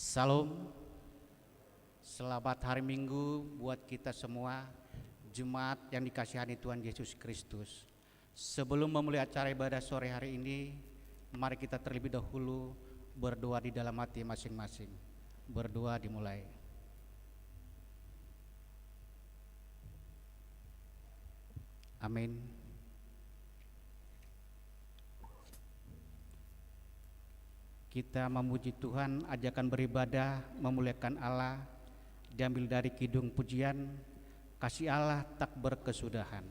Salam, selamat hari Minggu buat kita semua, jemaat yang dikasihani Tuhan Yesus Kristus. Sebelum memulai acara ibadah sore hari ini, mari kita terlebih dahulu berdoa di dalam hati masing-masing. Berdoa dimulai. Amin. Kita memuji Tuhan, ajakan beribadah, memuliakan Allah, diambil dari kidung pujian, kasih Allah tak berkesudahan.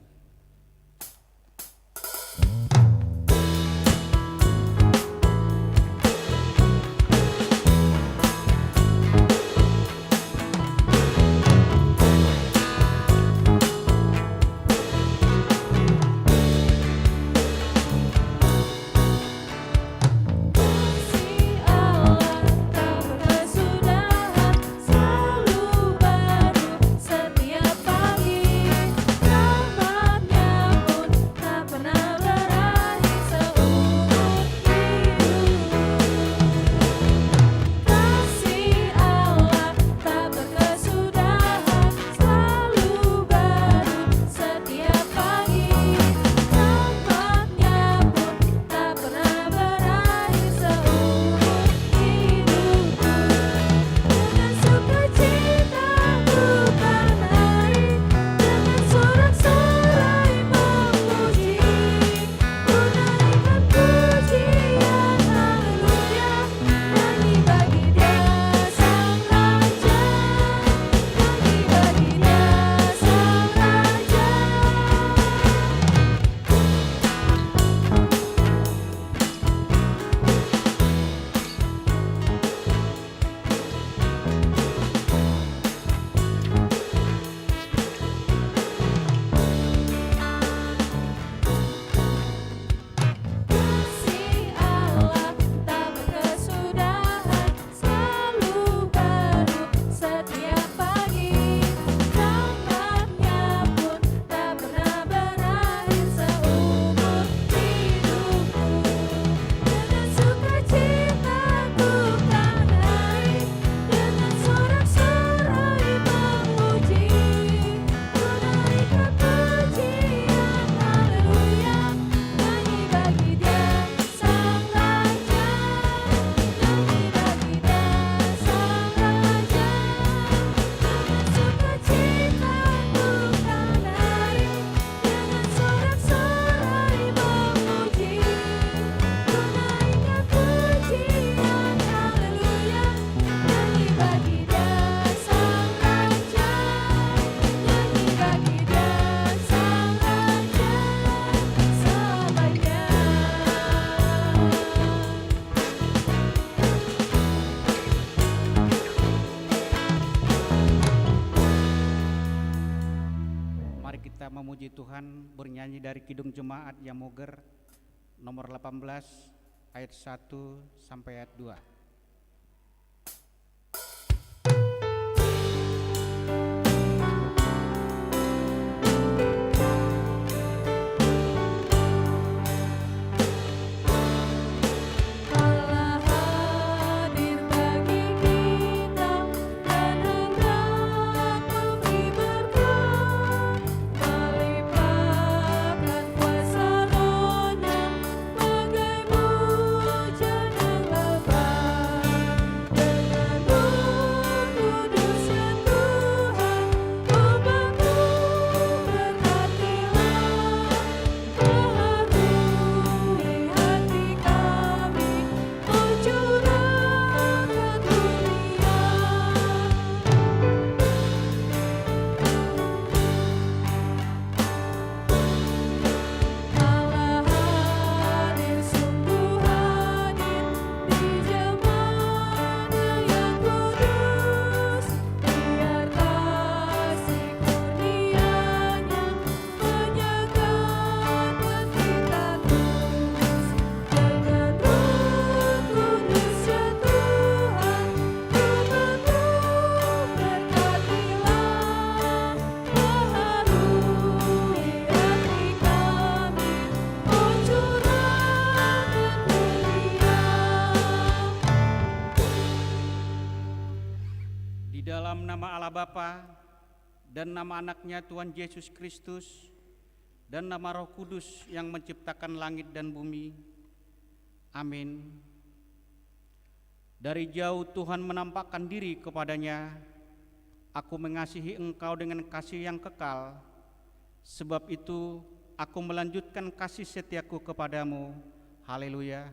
Memuji Tuhan, bernyanyi dari Kidung Jemaat Yamoger nomor 18 ayat 1 sampai ayat 2. Bagai hujan yang lebat. Di dalam nama Allah Bapa dan nama anaknya Tuhan Yesus Kristus dan nama Roh Kudus yang menciptakan langit dan bumi. Amin. Dari jauh Tuhan menampakkan diri kepadanya. Aku mengasihi engkau dengan kasih yang kekal. Sebab itu aku melanjutkan kasih setiaku kepadamu. Haleluya.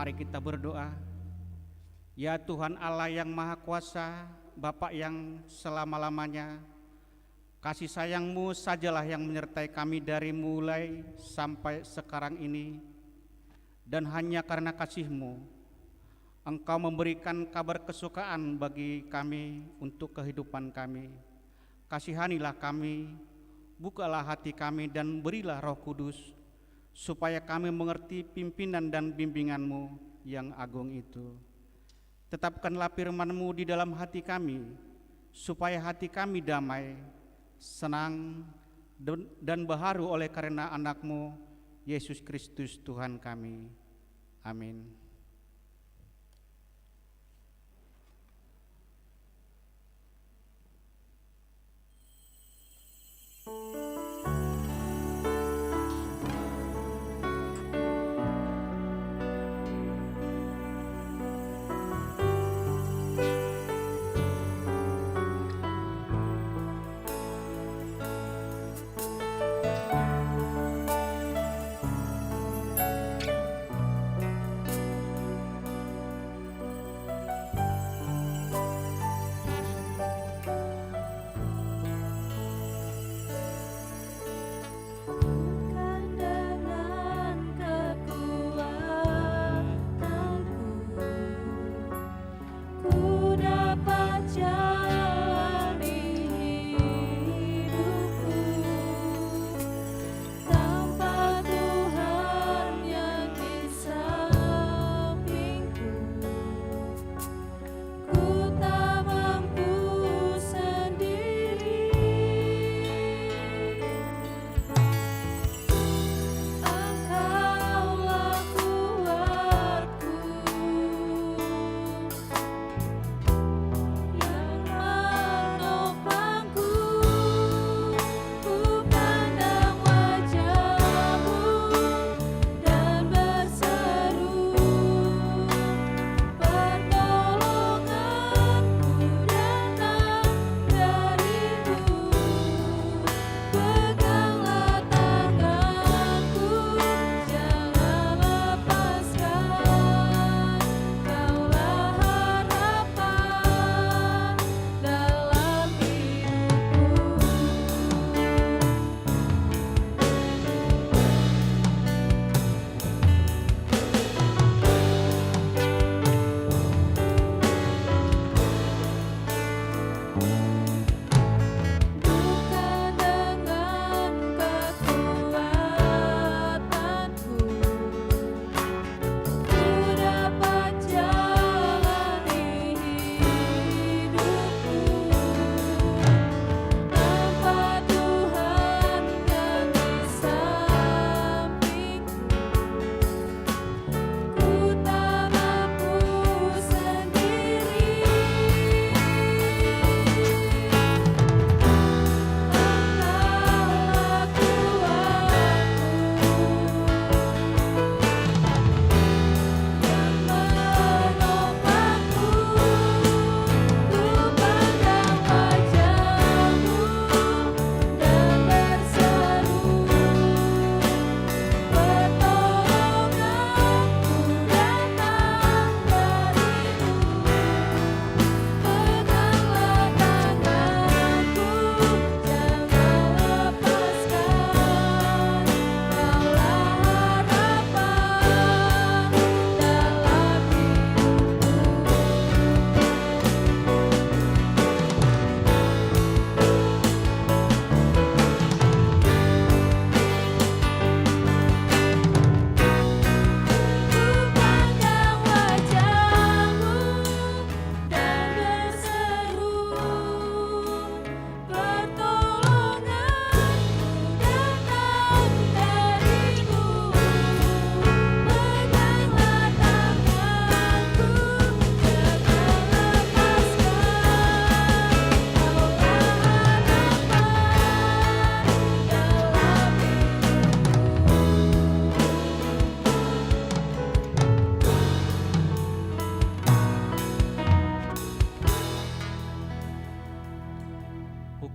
Mari kita berdoa. Ya Tuhan Allah yang Maha Kuasa, Bapa yang selama-lamanya, kasih sayang-Mu sajalah yang menyertai kami dari mulai sampai sekarang ini. Dan hanya karena kasih-Mu, Engkau memberikan kabar kesukaan bagi kami untuk kehidupan kami. Kasihanilah kami, bukalah hati kami dan berilah Roh Kudus, supaya kami mengerti pimpinan dan bimbingan-Mu yang agung itu. Tetapkanlah firman-Mu di dalam hati kami, supaya hati kami damai, senang, dan baharu oleh karena anak-Mu, Yesus Kristus Tuhan kami. Amin.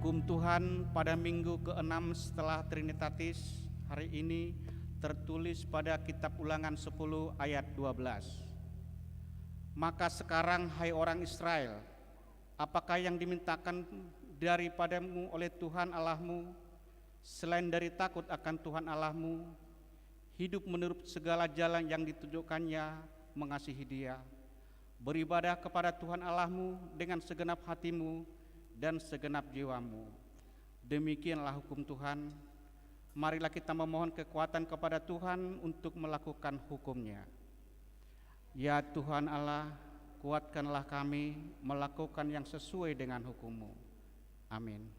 Hukum Tuhan pada minggu ke-6 setelah Trinitatis hari ini tertulis pada kitab Ulangan 10 ayat 12. Maka sekarang hai orang Israel, apakah yang dimintakan daripadamu oleh Tuhan Allahmu selain dari takut akan Tuhan Allahmu, hidup menurut segala jalan yang ditunjukkannya, mengasihi Dia, beribadah kepada Tuhan Allahmu dengan segenap hatimu dan segenap jiwamu. Demikianlah hukum Tuhan. Marilah kita memohon kekuatan kepada Tuhan untuk melakukan hukum-Nya. Ya Tuhan Allah, kuatkanlah kami melakukan yang sesuai dengan hukum-Mu. Amin.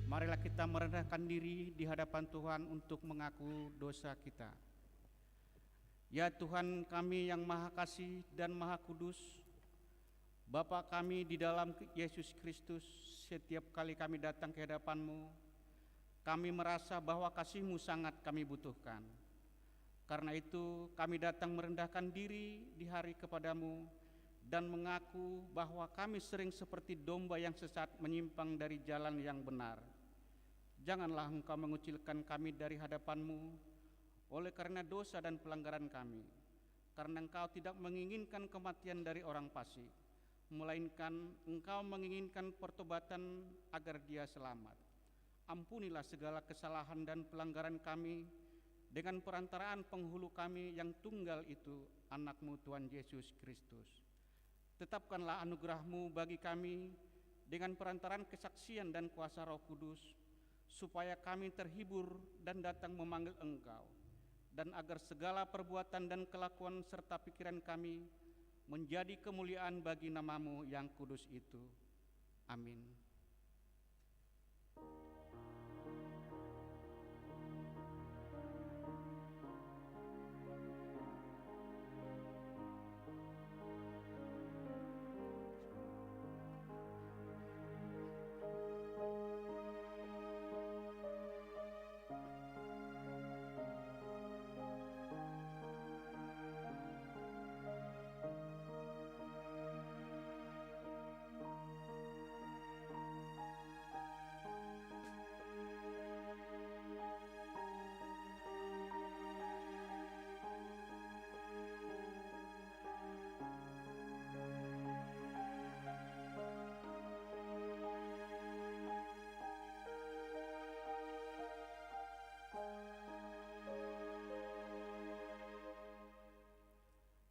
Marilah kita merendahkan diri di hadapan Tuhan untuk mengaku dosa kita. Ya Tuhan kami yang Maha Kasih dan Maha Kudus, Bapa kami di dalam Yesus Kristus, setiap kali kami datang ke hadapan-Mu, kami merasa bahwa kasih-Mu sangat kami butuhkan. Karena itu kami datang merendahkan diri di hari kepada-Mu dan mengaku bahwa kami sering seperti domba yang sesat menyimpang dari jalan yang benar. Janganlah Engkau mengucilkan kami dari hadapan-Mu oleh karena dosa dan pelanggaran kami, karena Engkau tidak menginginkan kematian dari orang fasik, melainkan Engkau menginginkan pertobatan agar dia selamat. Ampunilah segala kesalahan dan pelanggaran kami dengan perantaraan penghulu kami yang tunggal itu, anak-Mu Tuhan Yesus Kristus. Tetapkanlah anugerah-Mu bagi kami dengan perantaraan kesaksian dan kuasa Roh Kudus, supaya kami terhibur dan datang memanggil Engkau, dan agar segala perbuatan dan kelakuan serta pikiran kami menjadi kemuliaan bagi nama-Mu yang kudus itu. Amin.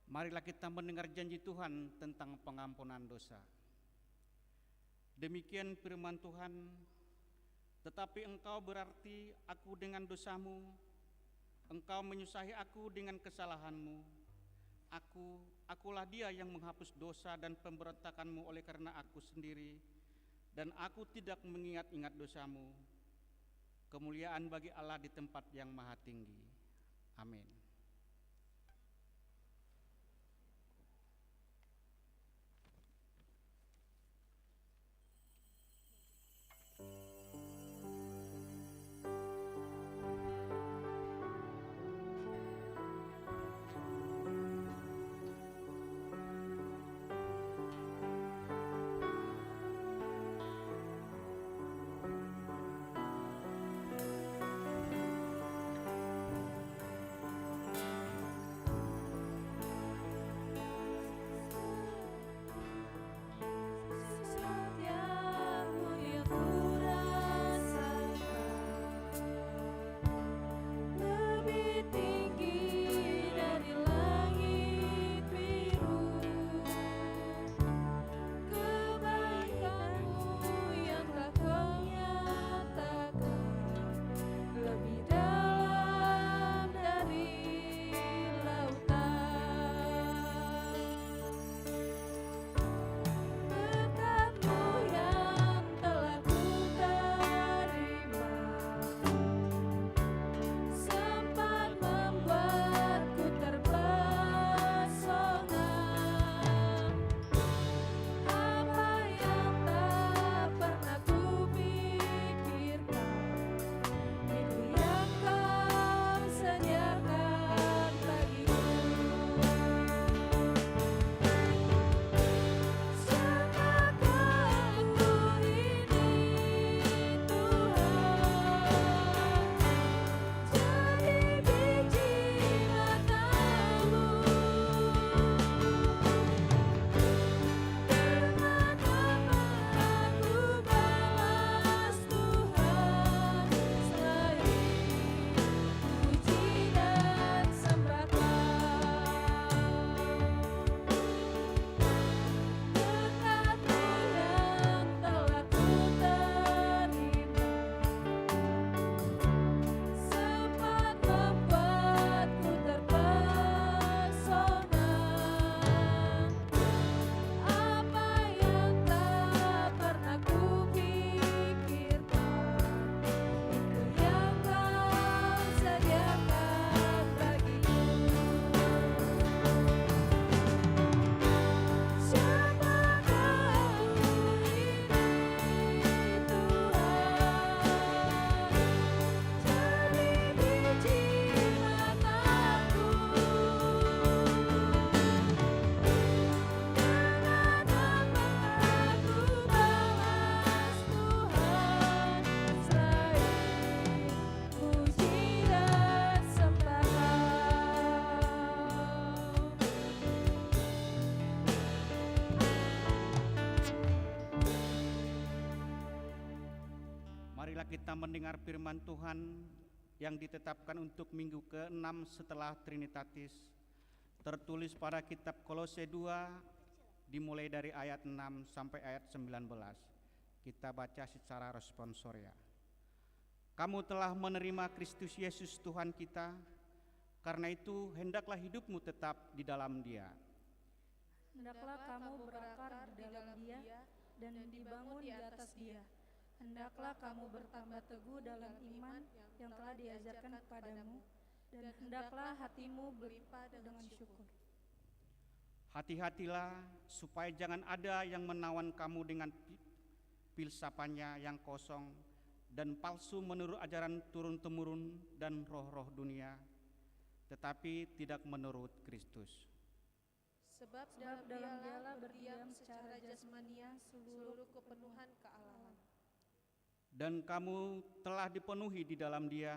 Marilah kita mendengar janji Tuhan tentang pengampunan dosa. Demikian firman Tuhan, tetapi engkau berarti aku dengan dosamu, engkau menyusahi aku dengan kesalahanmu. Akulah dia yang menghapus dosa dan pemberontakanmu oleh karena aku sendiri, dan aku tidak mengingat-ingat dosamu. Kemuliaan bagi Allah di tempat yang maha tinggi. Amin. kita mendengar firman Tuhan yang ditetapkan untuk minggu ke-6 setelah Trinitatis, tertulis pada kitab Kolose 2 dimulai dari ayat 6 sampai ayat 19. Kita baca secara responsoria. Kamu telah menerima Kristus Yesus Tuhan kita, karena itu hendaklah hidupmu tetap di dalam Dia. Hendaklah kamu berakar di dalam Dia dan dibangun di atas Dia. Hendaklah kamu bertambah teguh dalam iman yang telah diajarkan kepadamu, dan hendaklah hatimu berlimpah dengan syukur. Hati-hatilah supaya jangan ada yang menawan kamu dengan filsafannya yang kosong dan palsu menurut ajaran turun-temurun dan roh-roh dunia, tetapi tidak menurut Kristus. Sebab dalam Dialah berdiam secara jasmania seluruh kepenuhan kealahan. Dan kamu telah dipenuhi di dalam Dia.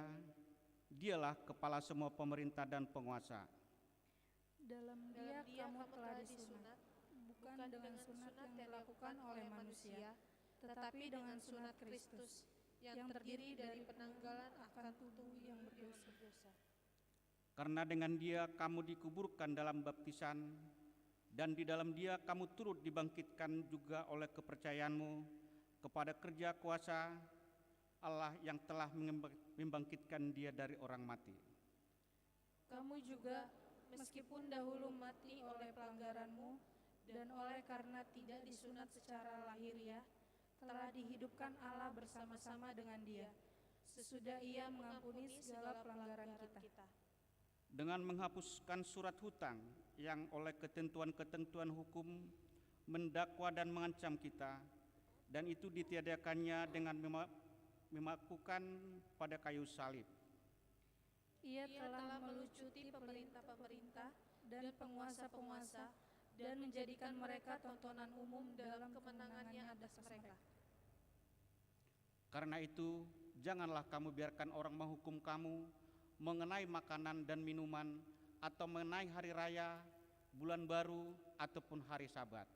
Dialah kepala semua pemerintah dan penguasa. Dalam Dia kamu telah disunat, bukan dengan sunat yang dilakukan oleh manusia, tetapi dengan sunat Kristus, yang terdiri dari penanggalan akan tubuh yang berdosa. Karena dengan Dia kamu dikuburkan dalam baptisan, dan di dalam Dia kamu turut dibangkitkan juga oleh kepercayaanmu kepada kerja kuasa Allah yang telah membangkitkan Dia dari orang mati. Kamu juga, meskipun dahulu mati oleh pelanggaranmu dan oleh karena tidak disunat secara lahiriah, telah dihidupkan Allah bersama-sama dengan Dia, sesudah Ia mengampuni segala pelanggaran kita. Dengan menghapuskan surat hutang yang oleh ketentuan-ketentuan hukum mendakwa dan mengancam kita, dan itu ditiadakannya dengan memakukan pada kayu salib. Ia telah melucuti pemerintah-pemerintah dan penguasa-penguasa dan menjadikan mereka tontonan umum dalam kemenangannya atas mereka. Karena itu, janganlah kamu biarkan orang menghukum kamu mengenai makanan dan minuman, atau mengenai hari raya, bulan baru, ataupun hari Sabat.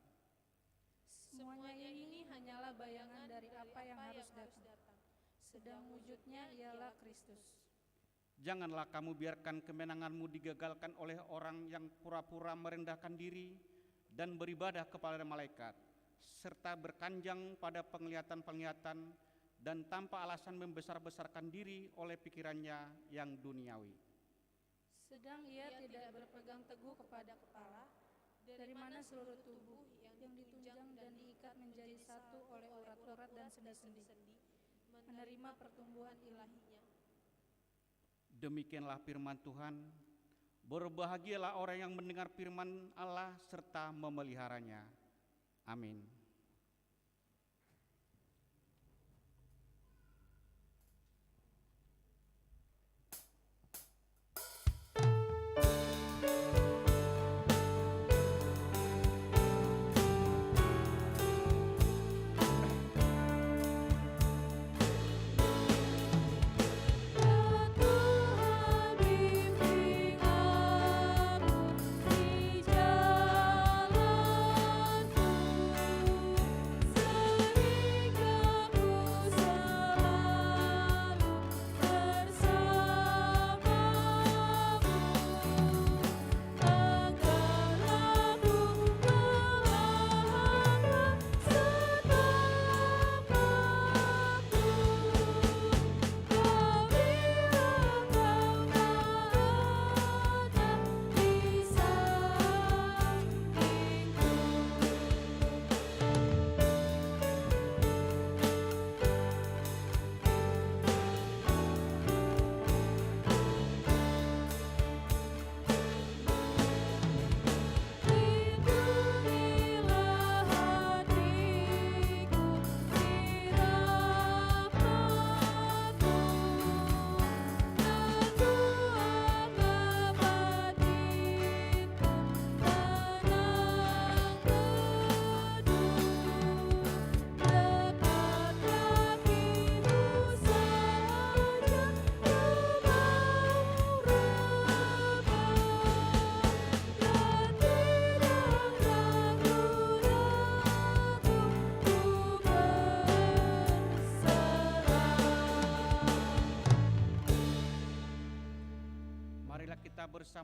Semuanya ini hanyalah bayangan dari apa yang harus datang, sedang wujudnya ialah Kristus. Janganlah kamu biarkan kemenanganmu digagalkan oleh orang yang pura-pura merendahkan diri dan beribadah kepada malaikat, serta berkanjang pada penglihatan-penglihatan dan tanpa alasan membesar-besarkan diri oleh pikirannya yang duniawi. Sedang ia tidak berpegang teguh kepada kepala, dari mana seluruh tubuh yang ditunjang dan diikat menjadi satu oleh urat-urat dan sendi-sendi, menerima pertumbuhan ilahinya. Demikianlah firman Tuhan. Berbahagialah orang yang mendengar firman Allah serta memeliharanya. Amin. Di jalanku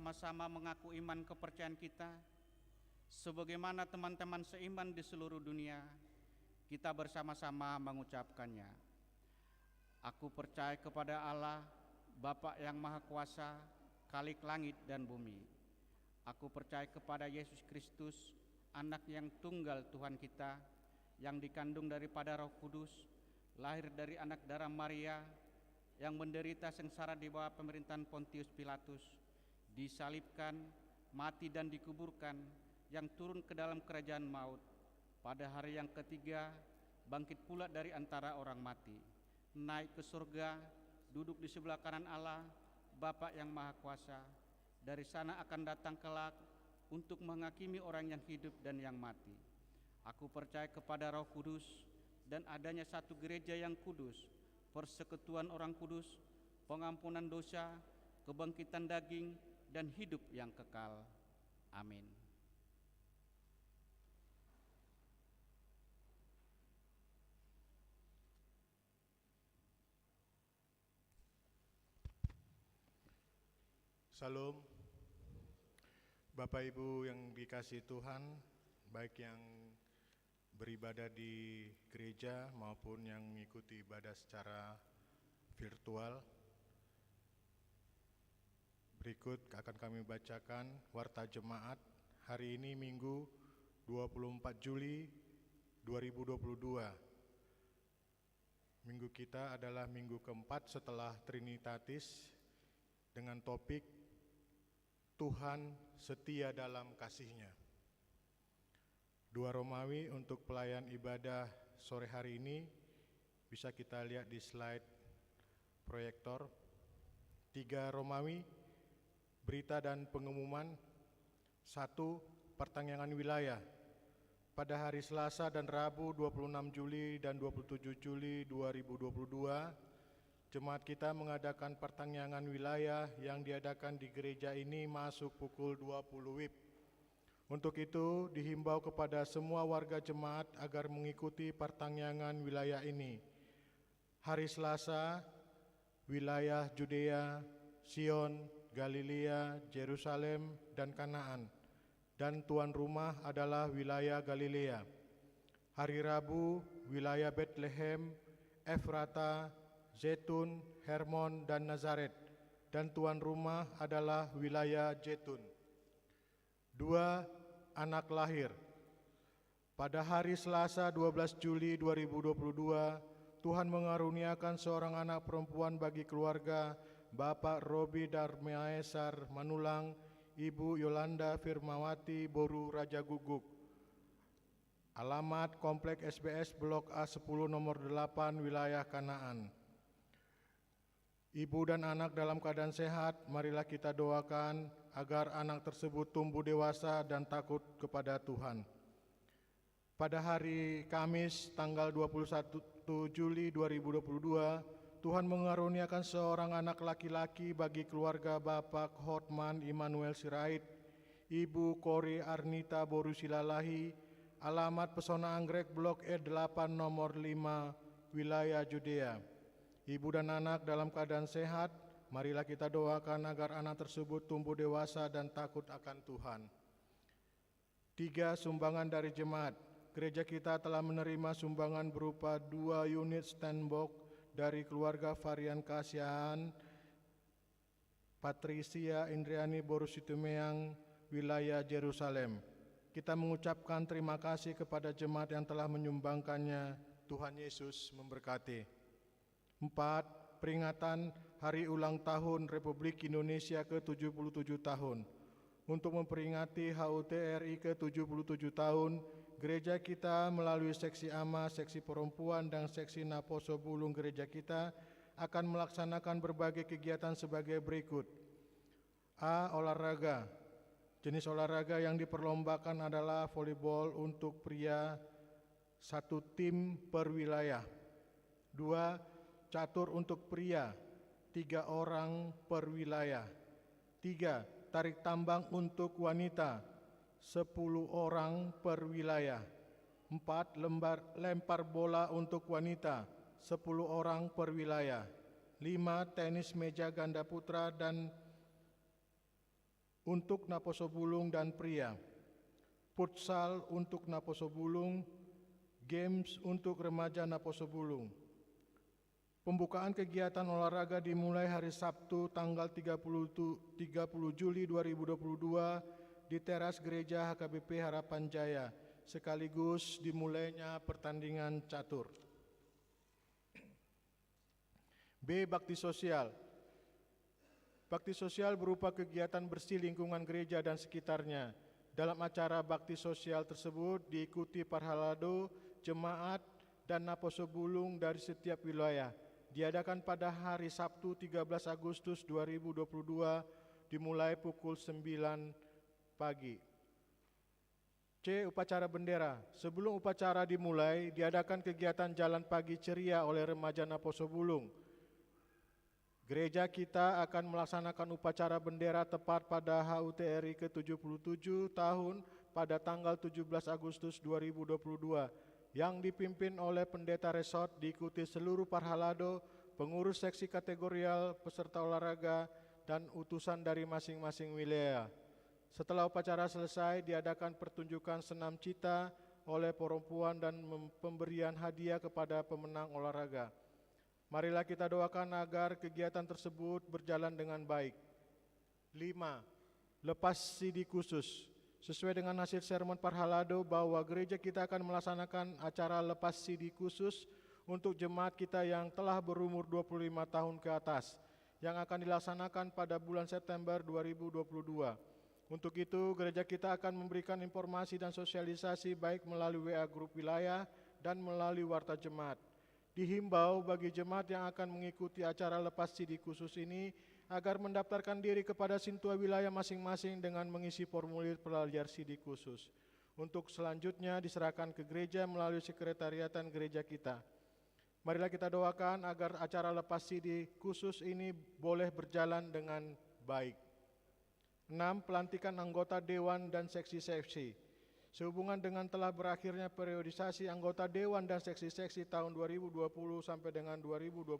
bersama-sama mengaku iman kepercayaan kita, sebagaimana teman-teman seiman di seluruh dunia, kita bersama-sama mengucapkannya. Aku percaya kepada Allah, Bapa yang Maha Kuasa, Khalik langit dan bumi. Aku percaya kepada Yesus Kristus, Anak yang tunggal Tuhan kita, yang dikandung daripada Roh Kudus, lahir dari anak darah Maria, yang menderita sengsara di bawah pemerintahan Pontius Pilatus, disalibkan, mati dan dikuburkan, yang turun ke dalam kerajaan maut, pada hari yang ketiga bangkit pula dari antara orang mati, naik ke surga, duduk di sebelah kanan Allah, Bapa yang Maha Kuasa. Dari sana akan datang kelak untuk menghakimi orang yang hidup dan yang mati. Aku percaya kepada Roh Kudus dan adanya satu gereja yang kudus, persekutuan orang kudus, pengampunan dosa, kebangkitan daging, dan hidup yang kekal. Amin. Salam. Bapak Ibu yang dikasihi Tuhan, baik yang beribadah di gereja maupun yang mengikuti ibadah secara virtual. Berikut akan kami bacakan warta jemaat hari ini Minggu 24 Juli 2022. Minggu kita adalah minggu keempat setelah Trinitatis dengan topik Tuhan setia dalam kasih-Nya. 2 Romawi untuk pelayan ibadah sore hari ini bisa kita lihat di slide proyektor. 3 Romawi, berita dan pengumuman. 1. Pertanggungan wilayah. Pada hari Selasa dan Rabu 26 Juli dan 27 Juli 2022, jemaat kita mengadakan pertanggungan wilayah yang diadakan di gereja ini masuk pukul 20 WIB. Untuk itu, dihimbau kepada semua warga jemaat agar mengikuti pertanggungan wilayah ini. Hari Selasa, wilayah Judea, Sion, Galilea, Yerusalem, dan Kanaan, dan tuan rumah adalah wilayah Galilea. Hari Rabu, wilayah Bethlehem, Efrata, Zaitun, Hermon, dan Nazaret, dan tuan rumah adalah wilayah Zaitun. 2. Anak lahir. Pada hari Selasa 12 Juli 2022, Tuhan mengaruniakan seorang anak perempuan bagi keluarga Bapak Robi Darmaesar Manulang, Ibu Yolanda Firmawati Boru Raja Guguk. Alamat Komplek SBS Blok A10 nomor 8 wilayah Kanaan. Ibu dan anak dalam keadaan sehat, marilah kita doakan agar anak tersebut tumbuh dewasa dan takut kepada Tuhan. Pada hari Kamis tanggal 21 Juli 2022, Tuhan mengaruniakan seorang anak laki-laki bagi keluarga Bapak Hotman Immanuel Sirait, Ibu Kori Arnita Borusilalahi, alamat Pesona Anggrek Blok E8 nomor 5, wilayah Judea. Ibu dan anak dalam keadaan sehat, marilah kita doakan agar anak tersebut tumbuh dewasa dan takut akan Tuhan. 3. Sumbangan dari jemaat. Gereja kita telah menerima sumbangan berupa 2 unit standbox dari keluarga Varian Kasihan, Patricia Indriani Borusitumeang, wilayah Yerusalem. Kita mengucapkan terima kasih kepada jemaat yang telah menyumbangkannya. Tuhan Yesus memberkati. 4. Peringatan Hari Ulang Tahun Republik Indonesia ke-77 tahun. Untuk memperingati HUT RI ke-77 tahun, gereja kita melalui seksi AMA, seksi perempuan, dan seksi Naposo Bulung gereja kita akan melaksanakan berbagai kegiatan sebagai berikut. A. Olahraga. Jenis olahraga yang diperlombakan adalah volleyball untuk pria 1 tim per wilayah. 2. Catur untuk pria 3 orang per wilayah. 3. Tarik tambang untuk wanita 10 orang per wilayah. 4. Lempar bola untuk wanita 10 orang per wilayah. 5. Tenis meja ganda putra dan untuk Naposobulung dan pria, futsal untuk Naposobulung, games untuk remaja Naposobulung. Pembukaan kegiatan olahraga dimulai hari Sabtu tanggal 30 Juli 2022 di teras Gereja HKBP Harapan Jaya, sekaligus dimulainya pertandingan catur. B. Bakti sosial. Bakti sosial berupa kegiatan bersih lingkungan gereja dan sekitarnya. Dalam acara bakti sosial tersebut diikuti parhalado, jemaat, dan Naposobulung dari setiap wilayah. Diadakan pada hari Sabtu 13 Agustus 2022 dimulai pukul 9 pagi. C. Upacara bendera. Sebelum upacara dimulai, diadakan kegiatan jalan pagi ceria oleh remaja Naposobulung. Gereja kita akan melaksanakan upacara bendera tepat pada HUT RI ke-77 tahun pada tanggal 17 Agustus 2022 yang dipimpin oleh pendeta resort, diikuti seluruh parhalado, pengurus seksi kategorial, peserta olahraga, dan utusan dari masing-masing wilayah. Setelah upacara selesai, diadakan pertunjukan senam cita oleh perempuan dan pemberian hadiah kepada pemenang olahraga. Marilah kita doakan agar kegiatan tersebut berjalan dengan baik. 5. Lepas CD khusus. Sesuai dengan hasil sermon parhalado bahwa gereja kita akan melaksanakan acara lepas CD khusus untuk jemaat kita yang telah berumur 25 tahun ke atas, yang akan dilaksanakan pada bulan September 2022. Untuk itu, gereja kita akan memberikan informasi dan sosialisasi baik melalui WA grup wilayah dan melalui warta jemaat. Dihimbau bagi jemaat yang akan mengikuti acara lepas CD khusus ini agar mendaftarkan diri kepada sintua wilayah masing-masing dengan mengisi formulir pelajar CD khusus. Untuk selanjutnya diserahkan ke gereja melalui sekretariatan gereja kita. Marilah kita doakan agar acara lepas CD khusus ini boleh berjalan dengan baik. 6. Pelantikan anggota Dewan dan Seksi-seksi. Sehubungan dengan telah berakhirnya periodisasi anggota Dewan dan Seksi-seksi tahun 2020 sampai dengan 2022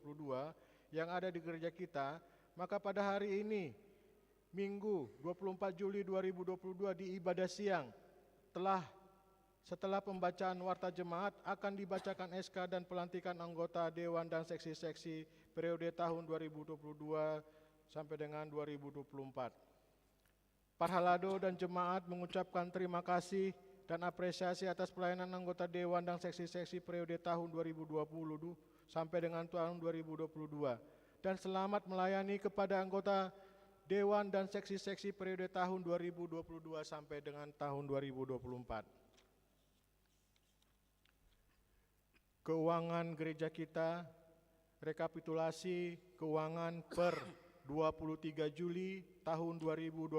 yang ada di gereja kita, maka pada hari ini, Minggu 24 Juli 2022 di ibadah siang, setelah pembacaan warta jemaat akan dibacakan SK dan pelantikan anggota Dewan dan Seksi-seksi periode tahun 2022 sampai dengan 2024. Parhalado dan jemaat mengucapkan terima kasih dan apresiasi atas pelayanan anggota Dewan dan Seksi-seksi periode tahun 2020 sampai dengan tahun 2022. Dan selamat melayani kepada anggota Dewan dan Seksi-seksi periode tahun 2022 sampai dengan tahun 2024. Keuangan gereja kita, rekapitulasi keuangan per 23 Juli tahun 2022.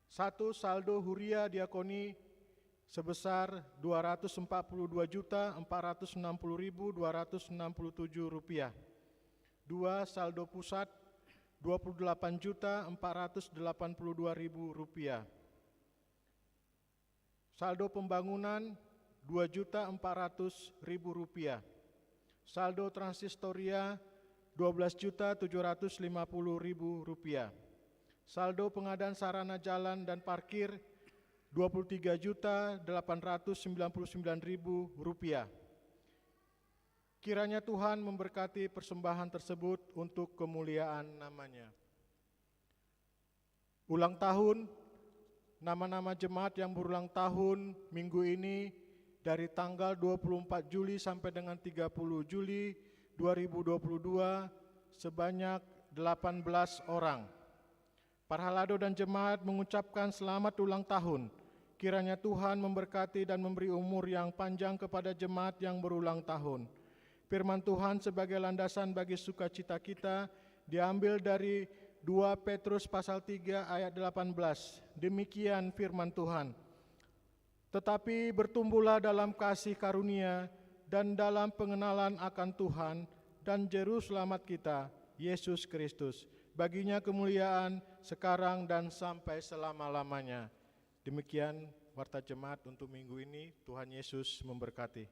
Satu, saldo huria diakoni sebesar Rp242.460.267. 2. Saldo pusat Rp28.482.000. Saldo pembangunan Rp2.400.000. Saldo transistoria Rp12.750.000. Saldo pengadaan sarana jalan dan parkir Rp23.899.000. Kiranya Tuhan memberkati persembahan tersebut untuk kemuliaan namanya. Ulang tahun, nama-nama jemaat yang berulang tahun minggu ini dari tanggal 24 Juli sampai dengan 30 Juli 2022 sebanyak 18 orang. Parhalado dan jemaat mengucapkan selamat ulang tahun. Kiranya Tuhan memberkati dan memberi umur yang panjang kepada jemaat yang berulang tahun. Firman Tuhan sebagai landasan bagi sukacita kita diambil dari 2 Petrus pasal 3 ayat 18. Demikian firman Tuhan. Tetapi bertumbuhlah dalam kasih karunia dan dalam pengenalan akan Tuhan dan Juru Selamat kita, Yesus Kristus. Baginya kemuliaan sekarang dan sampai selama-lamanya. Demikian warta jemaat untuk minggu ini. Tuhan Yesus memberkati.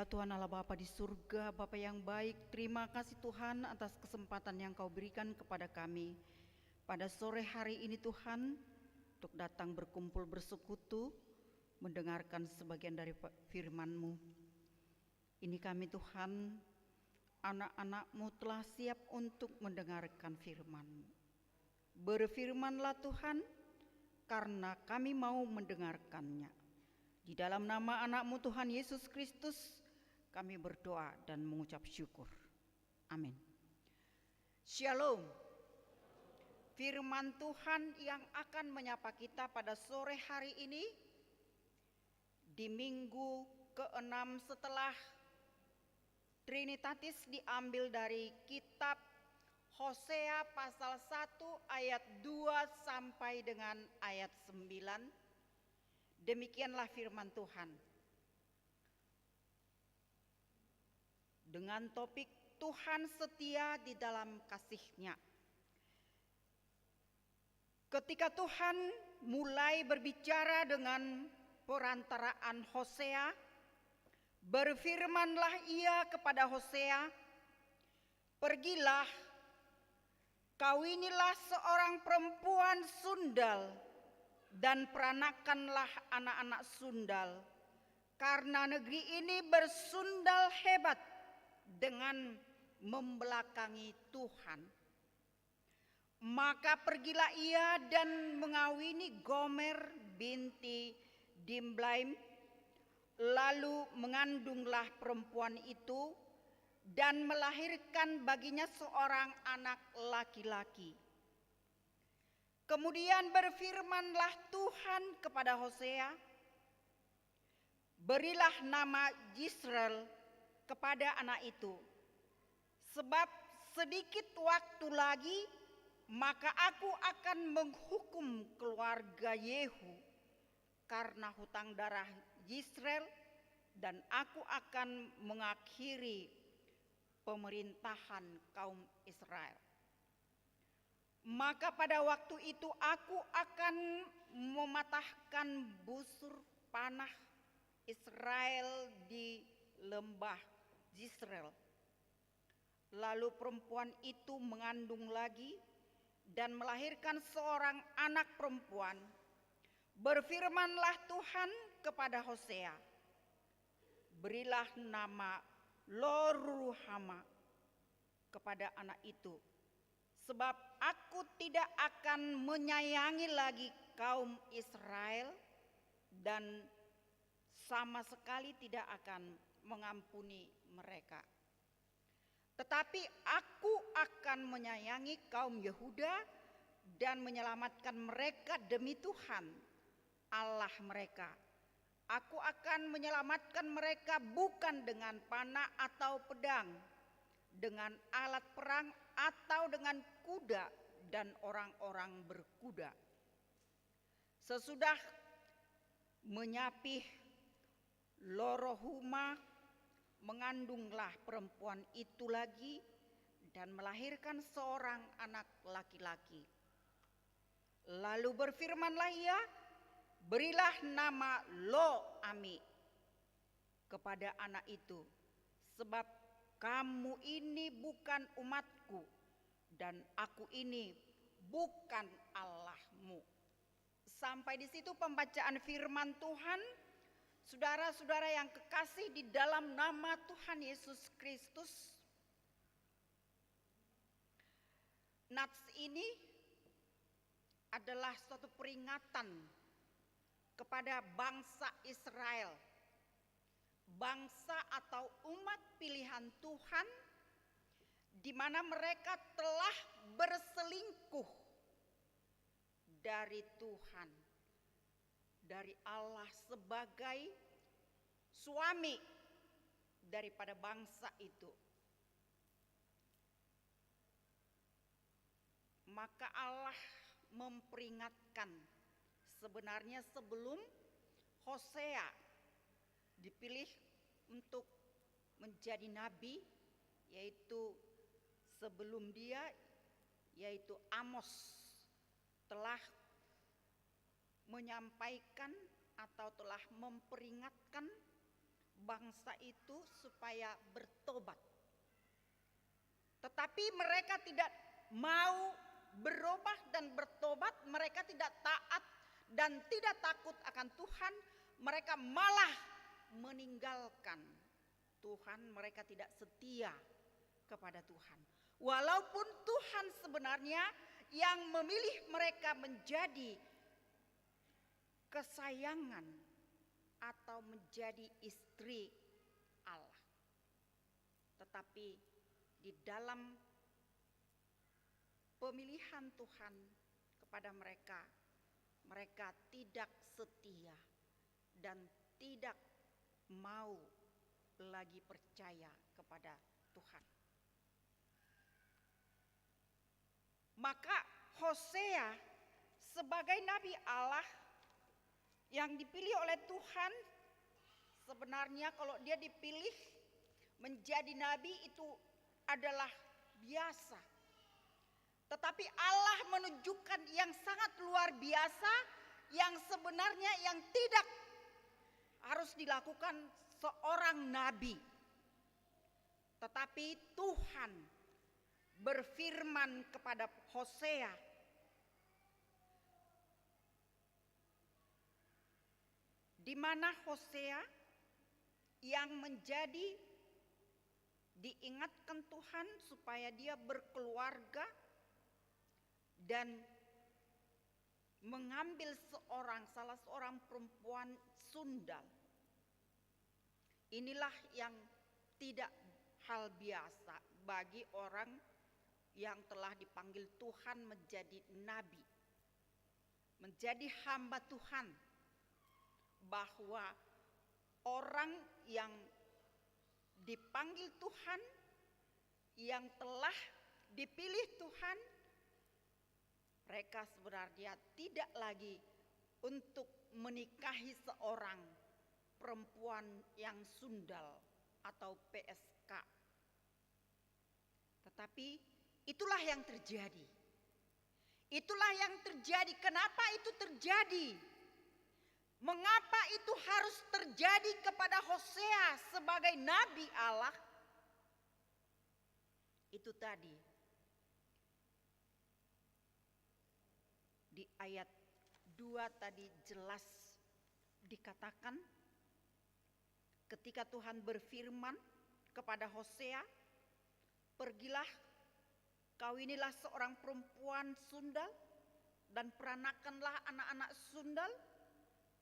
Ya Tuhan Allah Bapa di surga, Bapa yang baik, terima kasih Tuhan atas kesempatan yang Kau berikan kepada kami pada sore hari ini Tuhan, untuk datang berkumpul bersekutu, mendengarkan sebagian dari firman-Mu. Ini kami Tuhan, anak-anak-Mu telah siap untuk mendengarkan firman-Mu. Berfirmanlah Tuhan, karena kami mau mendengarkannya. Di dalam nama anak-Mu Tuhan Yesus Kristus, kami berdoa dan mengucap syukur. Amin. Shalom. Firman Tuhan yang akan menyapa kita pada sore hari ini, di minggu ke-6 setelah Trinitatis, diambil dari kitab Hosea pasal 1 ayat 2 sampai dengan ayat 9. Demikianlah firman Tuhan. Dengan topik Tuhan setia di dalam kasih-Nya. Ketika Tuhan mulai berbicara dengan perantaraan Hosea, berfirmanlah Ia kepada Hosea, "Pergilah, kawinilah seorang perempuan sundal dan peranakanlah anak-anak sundal, karena negeri ini bersundal hebat dengan membelakangi Tuhan." Maka pergilah ia dan mengawini Gomer binti Dimblaim, lalu mengandunglah perempuan itu dan melahirkan baginya seorang anak laki-laki. Kemudian berfirmanlah Tuhan kepada Hosea, "Berilah nama Yisrael kepada anak itu, sebab sedikit waktu lagi maka aku akan menghukum keluarga Yehu karena hutang darah Yisrael, dan aku akan mengakhiri pemerintahan kaum Israel. Maka pada waktu itu aku akan mematahkan busur panah Israel di lembah Yisrael." Lalu perempuan itu mengandung lagi dan melahirkan seorang anak perempuan. Berfirmanlah Tuhan kepada Hosea, "Berilah nama Lo-ruhama kepada anak itu, sebab aku tidak akan menyayangi lagi kaum Israel dan sama sekali tidak akan mengampuni mereka. Tetapi aku akan menyayangi kaum Yehuda dan menyelamatkan mereka demi Tuhan Allah mereka. Aku akan menyelamatkan mereka bukan dengan panah atau pedang, dengan alat perang atau dengan kuda dan orang-orang berkuda." Sesudah menyapih Lo-ruhama, mengandunglah perempuan itu lagi dan melahirkan seorang anak laki-laki. Lalu berfirmanlah ia, "Berilah nama Lo-ami kepada anak itu, sebab kamu ini bukan umatku dan aku ini bukan Allahmu." Sampai di situ pembacaan firman Tuhan. Saudara-saudara yang kekasih di dalam nama Tuhan Yesus Kristus, nats ini adalah suatu peringatan kepada bangsa Israel, bangsa atau umat pilihan Tuhan, di mana mereka telah berselingkuh dari Tuhan, dari Allah sebagai suami daripada bangsa itu. Maka Allah memperingatkan, sebenarnya sebelum Hosea dipilih untuk menjadi nabi, yaitu sebelum dia, yaitu Amos telah menyampaikan atau telah memperingatkan bangsa itu supaya bertobat. Tetapi mereka tidak mau berubah dan bertobat, mereka tidak taat dan tidak takut akan Tuhan, mereka malah meninggalkan Tuhan, mereka tidak setia kepada Tuhan. Walaupun Tuhan sebenarnya yang memilih mereka menjadi kesayangan atau menjadi istri Allah. Tetapi di dalam pemilihan Tuhan kepada mereka, mereka tidak setia dan tidak mau lagi percaya kepada Tuhan. Maka Hosea sebagai nabi Allah yang dipilih oleh Tuhan, sebenarnya kalau dia dipilih menjadi nabi itu adalah biasa. Tetapi Allah menunjukkan yang sangat luar biasa yang sebenarnya yang tidak harus dilakukan seorang nabi. Tetapi Tuhan berfirman kepada Hosea, di mana Hosea yang menjadi diingatkan Tuhan supaya dia berkeluarga dan mengambil salah seorang perempuan sundal. Inilah yang tidak hal biasa bagi orang yang telah dipanggil Tuhan menjadi nabi, menjadi hamba Tuhan, bahwa orang yang dipanggil Tuhan, yang telah dipilih Tuhan, mereka sebenarnya tidak lagi untuk menikahi seorang perempuan yang sundal atau PSK. Tetapi itulah yang terjadi. Itulah yang terjadi. Kenapa itu terjadi? Mengapa itu harus terjadi kepada Hosea sebagai nabi Allah? Itu tadi di ayat 2 tadi jelas dikatakan ketika Tuhan berfirman kepada Hosea, pergilah, kawinilah seorang perempuan sundal dan peranakanlah anak-anak sundal,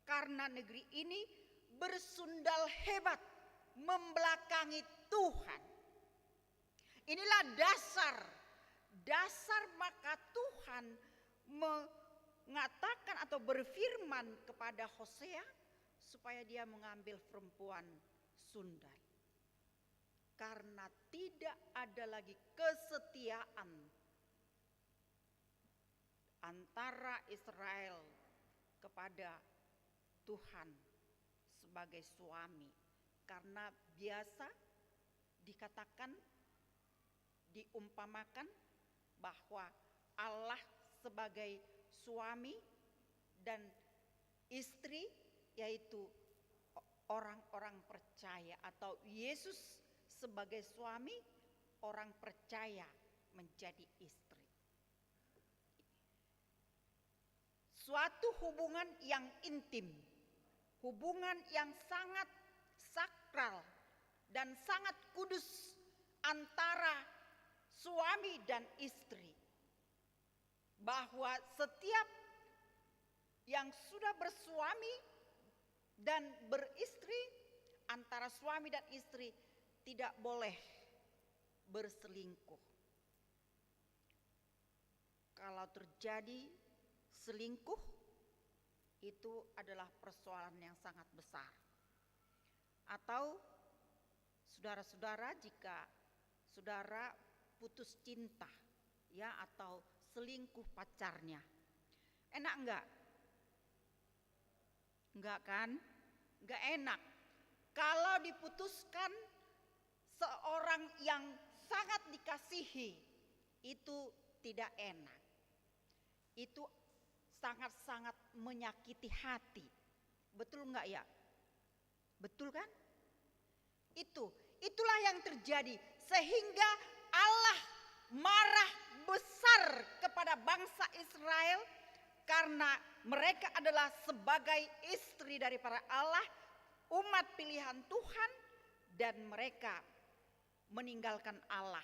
karena negeri ini bersundal hebat membelakangi Tuhan. Inilah dasar maka Tuhan mengatakan atau berfirman kepada Hosea supaya dia mengambil perempuan sundal. Karena tidak ada lagi kesetiaan antara Israel kepada Tuhan sebagai suami. Karena biasa dikatakan, diumpamakan bahwa Allah sebagai suami dan istri, yaitu orang-orang percaya, atau Yesus sebagai suami, orang percaya menjadi istri. Suatu hubungan yang intim, hubungan yang sangat sakral dan sangat kudus antara suami dan istri. Bahwa setiap yang sudah bersuami dan beristri, antara suami dan istri tidak boleh berselingkuh. Kalau terjadi selingkuh, itu adalah persoalan yang sangat besar. Atau saudara-saudara, jika saudara putus cinta, ya, atau selingkuh pacarnya, enak enggak? Enggak kan? Enggak enak. Kalau diputuskan seorang yang sangat dikasihi, itu tidak enak. Itu sangat-sangat menyakiti hati. Betul enggak ya? Betul kan? Itulah yang terjadi sehingga Allah marah besar kepada bangsa Israel karena mereka adalah sebagai istri daripada Allah, umat pilihan Tuhan, dan mereka meninggalkan Allah,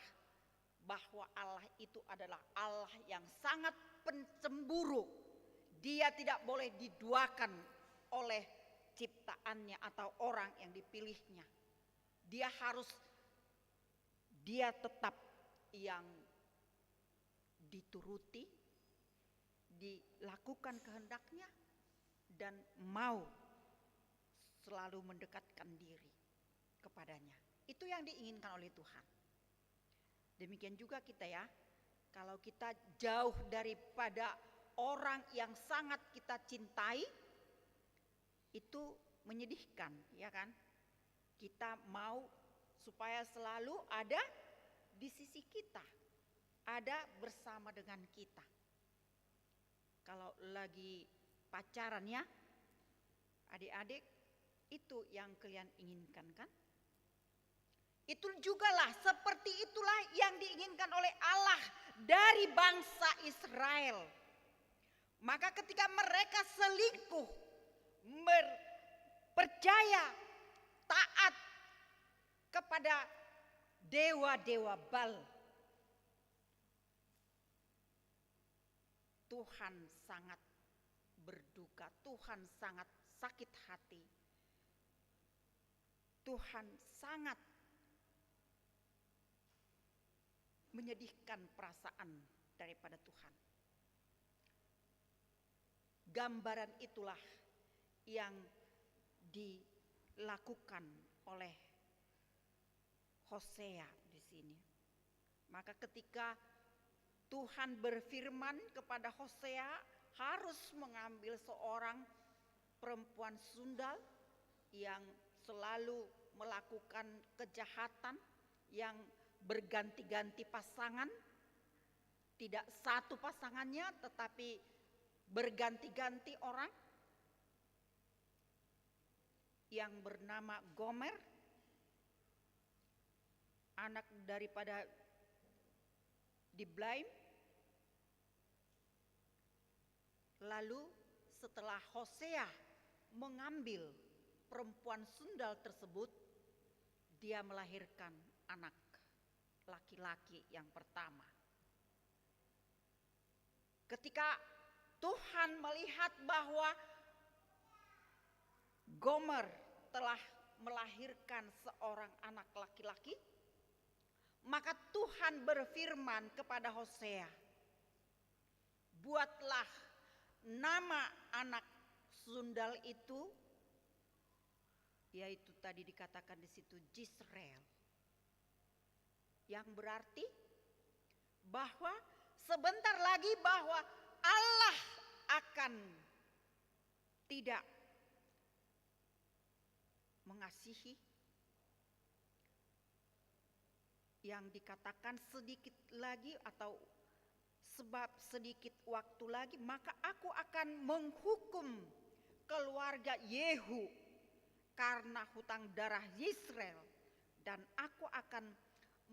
bahwa Allah itu adalah Allah yang sangat pencemburu. Dia tidak boleh diduakan oleh ciptaannya atau orang yang dipilihnya. Dia tetap yang dituruti, dilakukan kehendaknya, dan mau selalu mendekatkan diri kepadanya. Itu yang diinginkan oleh Tuhan. Demikian juga kita ya, kalau kita jauh daripada orang yang sangat kita cintai, itu menyedihkan, ya kan? Kita mau supaya selalu ada di sisi kita, ada bersama dengan kita. Kalau lagi pacaran ya, adik-adik, itu yang kalian inginkan kan? Itu jugalah, seperti itulah yang diinginkan oleh Allah dari bangsa Israel. Maka ketika mereka selingkuh, percaya, taat kepada dewa-dewa Baal, Tuhan sangat berduka, Tuhan sangat sakit hati, Tuhan sangat menyedihkan perasaan daripada Tuhan. Gambaran itulah yang dilakukan oleh Hosea di sini. Maka ketika Tuhan berfirman kepada Hosea harus mengambil seorang perempuan sundal yang selalu melakukan kejahatan, yang berganti-ganti pasangan, tidak satu pasangannya tetapi berganti-ganti orang, yang bernama Gomer, anak daripada Diblaim. Lalu setelah Hosea mengambil perempuan sundal tersebut, dia melahirkan anak laki-laki yang pertama. Ketika Tuhan melihat bahwa Gomer telah melahirkan seorang anak laki-laki, maka Tuhan berfirman kepada Hosea, buatlah nama anak sundal itu, yaitu tadi dikatakan di situ Jisreel, yang berarti bahwa sebentar lagi bahwa Allah akan tidak mengasihi, yang dikatakan sedikit lagi atau sebab sedikit waktu lagi maka aku akan menghukum keluarga Yehu karena hutang darah Yisrael, dan aku akan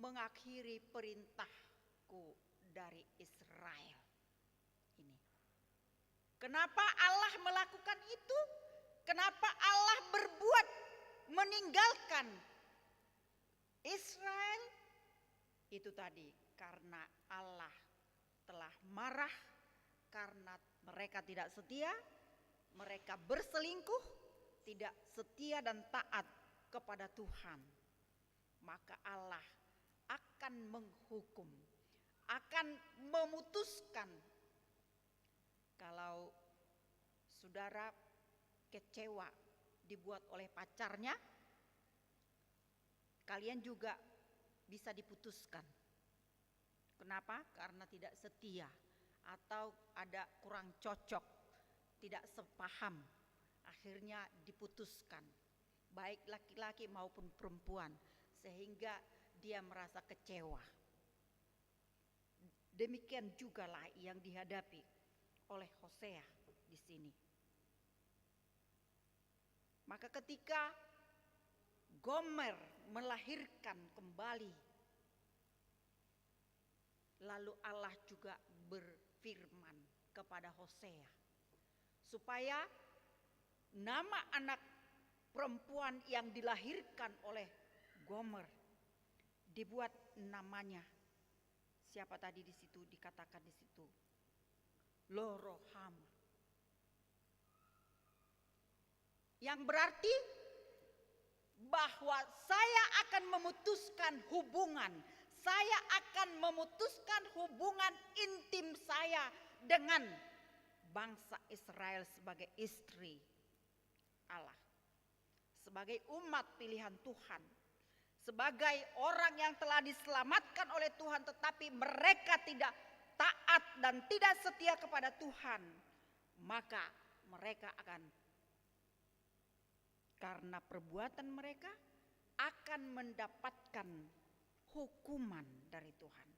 mengakhiri perintahku dari Israel. Ini. Kenapa Allah melakukan itu? Kenapa Allah berbuat meninggalkan Israel? Itu tadi karena Allah telah marah karena mereka tidak setia, mereka berselingkuh, tidak setia dan taat kepada Tuhan. Maka Allah akan menghukum, akan memutuskan. Kalau saudara kecewa dibuat oleh pacarnya, kalian juga bisa diputuskan. Kenapa? Karena tidak setia atau ada kurang cocok, tidak sepaham. Akhirnya diputuskan, baik laki-laki maupun perempuan, sehingga dia merasa kecewa. Demikian jugalah yang dihadapi oleh Hosea di sini. Maka ketika Gomer melahirkan kembali. Lalu Allah juga berfirman kepada Hosea supaya nama anak perempuan yang dilahirkan oleh Gomer dibuat namanya. Siapa tadi di situ dikatakan di situ? Lo-ruhamah. Yang berarti bahwa saya akan memutuskan hubungan, saya akan memutuskan hubungan intim saya dengan bangsa Israel sebagai istri Allah, sebagai umat pilihan Tuhan, sebagai orang yang telah diselamatkan oleh Tuhan, tetapi mereka tidak taat dan tidak setia kepada Tuhan, maka mereka akan, karena perbuatan mereka, akan mendapatkan hukuman dari Tuhan.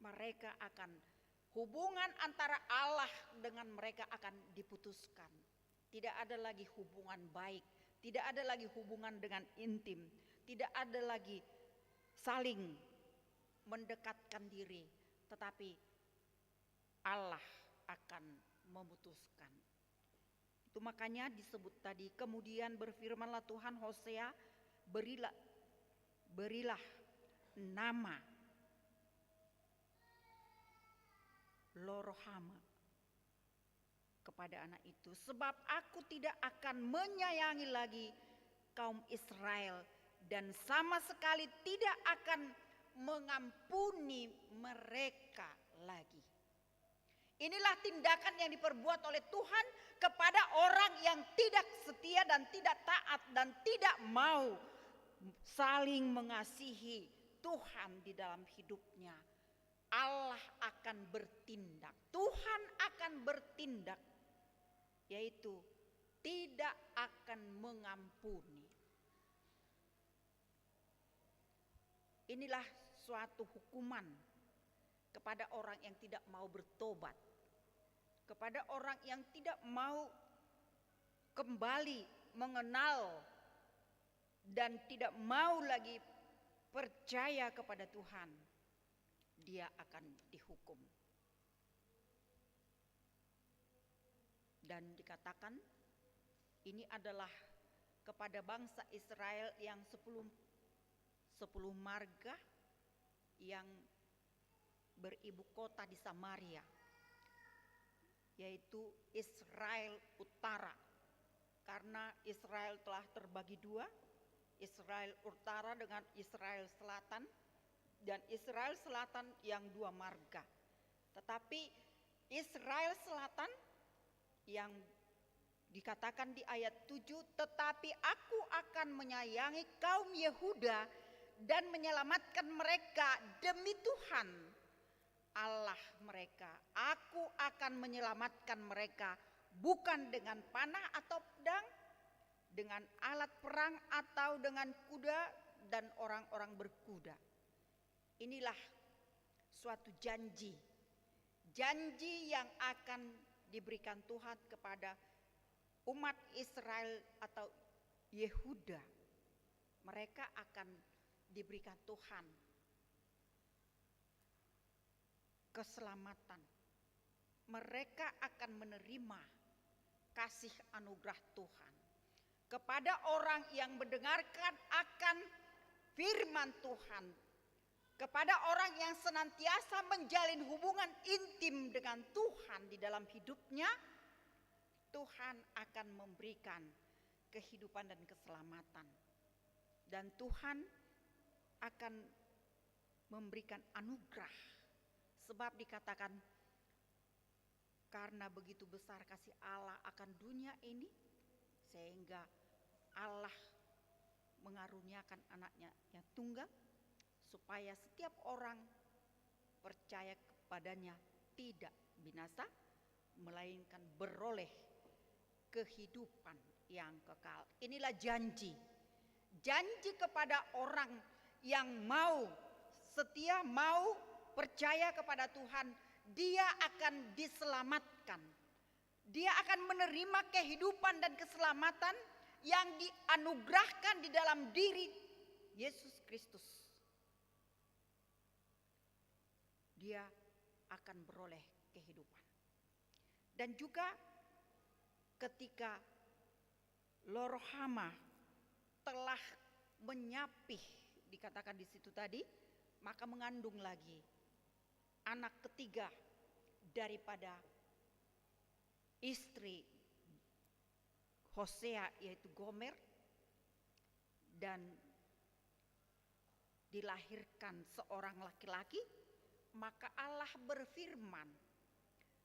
Mereka akan, hubungan antara Allah dengan mereka akan diputuskan. Tidak ada lagi hubungan baik, tidak ada lagi hubungan dengan intim, tidak ada lagi saling mendekatkan diri, tetapi Allah akan memutuskan. Itu makanya disebut tadi, kemudian berfirmanlah Tuhan Hosea, berilah nama Lo-ruhamah kepada anak itu, sebab aku tidak akan menyayangi lagi kaum Israel dan sama sekali tidak akan mengampuni mereka lagi. Inilah tindakan yang diperbuat oleh Tuhan kepada orang yang tidak setia dan tidak taat dan tidak mau saling mengasihi Tuhan di dalam hidupnya. Allah akan bertindak, Tuhan akan bertindak, yaitu tidak akan mengampuni. Inilah suatu hukuman kepada orang yang tidak mau bertobat, kepada orang yang tidak mau kembali mengenal dan tidak mau lagi percaya kepada Tuhan. Dia akan dihukum. Dan dikatakan ini adalah kepada bangsa Israel yang 10 marga yang beribu kota di Samaria, yaitu Israel Utara. Karena Israel telah terbagi dua, Israel Utara dengan Israel Selatan, dan Israel Selatan yang 2 marga. Tetapi Israel Selatan yang dikatakan di ayat 7, tetapi aku akan menyayangi kaum Yehuda dan menyelamatkan mereka demi Tuhan Allah mereka. Aku akan menyelamatkan mereka bukan dengan panah atau pedang, dengan alat perang atau dengan kuda dan orang-orang berkuda. Inilah suatu janji yang akan diberikan Tuhan kepada umat Israel atau Yehuda. Mereka akan diberikan Tuhan keselamatan. Mereka akan menerima kasih anugerah Tuhan. Kepada orang yang mendengarkan akan firman Tuhan, kepada orang yang senantiasa menjalin hubungan intim dengan Tuhan di dalam hidupnya, Tuhan akan memberikan kehidupan dan keselamatan. Dan Tuhan akan memberikan anugerah. Sebab dikatakan, karena begitu besar kasih Allah akan dunia ini, sehingga Allah mengaruniakan anaknya yang tunggal, supaya setiap orang percaya kepadanya tidak binasa, melainkan beroleh kehidupan yang kekal. Inilah janji kepada orang yang mau setia, mau percaya kepada Tuhan. Dia akan diselamatkan, dia akan menerima kehidupan dan keselamatan yang dianugerahkan di dalam diri Yesus Kristus, dia akan beroleh kehidupan. Dan juga ketika Lorohama telah menyapih, dikatakan di situ tadi, maka mengandung lagi anak ketiga daripada istri Hosea, yaitu Gomer, dan dilahirkan seorang laki-laki. Maka Allah berfirman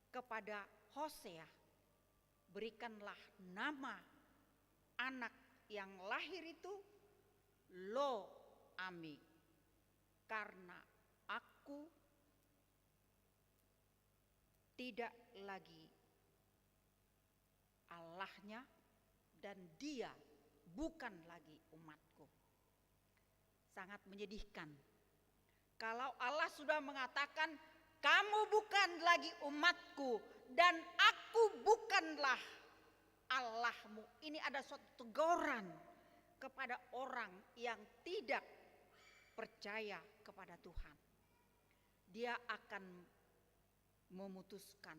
kepada Hosea, berikanlah nama anak yang lahir itu Lo Ami, karena aku tidak lagi Allahnya dan dia bukan lagi umatku. Sangat menyedihkan kalau Allah sudah mengatakan kamu bukan lagi umatku dan aku bukanlah Allahmu. Ini ada suatu teguran kepada orang yang tidak percaya kepada Tuhan. Dia akan memutuskan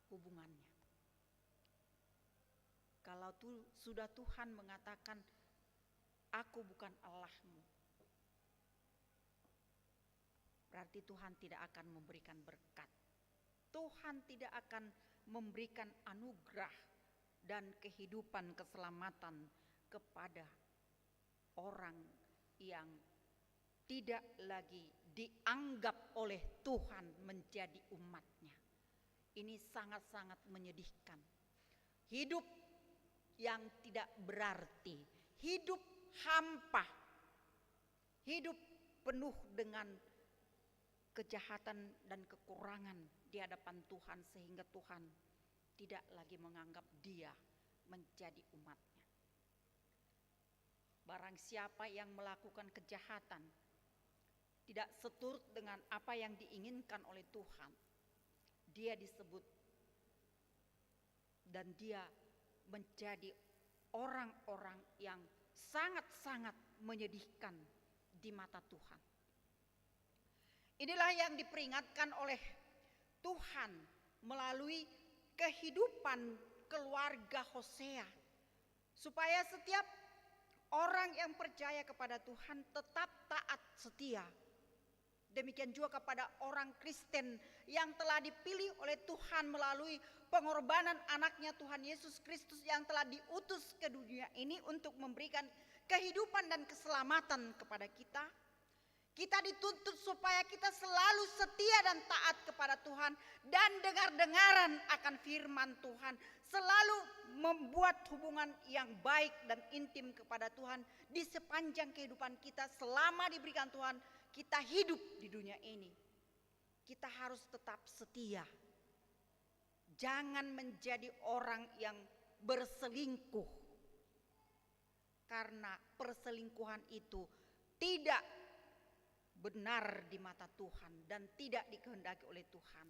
hubungannya. Kalau sudah Tuhan mengatakan aku bukan Allahmu, berarti Tuhan tidak akan memberikan berkat. Tuhan tidak akan memberikan anugerah dan kehidupan keselamatan kepada orang yang tidak lagi dianggap oleh Tuhan menjadi umatnya. Ini sangat-sangat menyedihkan. Hidup yang tidak berarti, hidup hampa, hidup penuh dengan kejahatan dan kekurangan di hadapan Tuhan, sehingga Tuhan tidak lagi menganggap dia menjadi umatnya. Barang siapa yang melakukan kejahatan tidak seturut dengan apa yang diinginkan oleh Tuhan, dia disebut dan dia menjadi orang-orang yang sangat-sangat menyedihkan di mata Tuhan. Inilah yang diperingatkan oleh Tuhan melalui kehidupan keluarga Hosea, supaya setiap orang yang percaya kepada Tuhan tetap taat setia. Demikian juga kepada orang Kristen yang telah dipilih oleh Tuhan melalui pengorbanan anaknya Tuhan Yesus Kristus yang telah diutus ke dunia ini untuk memberikan kehidupan dan keselamatan kepada kita. Kita dituntut supaya kita selalu setia dan taat kepada Tuhan dan dengar-dengaran akan firman Tuhan. Selalu membuat hubungan yang baik dan intim kepada Tuhan di sepanjang kehidupan kita selama diberikan Tuhan kita hidup di dunia ini. Kita harus tetap setia. Jangan menjadi orang yang berselingkuh. Karena perselingkuhan itu tidak benar di mata Tuhan dan tidak dikehendaki oleh Tuhan.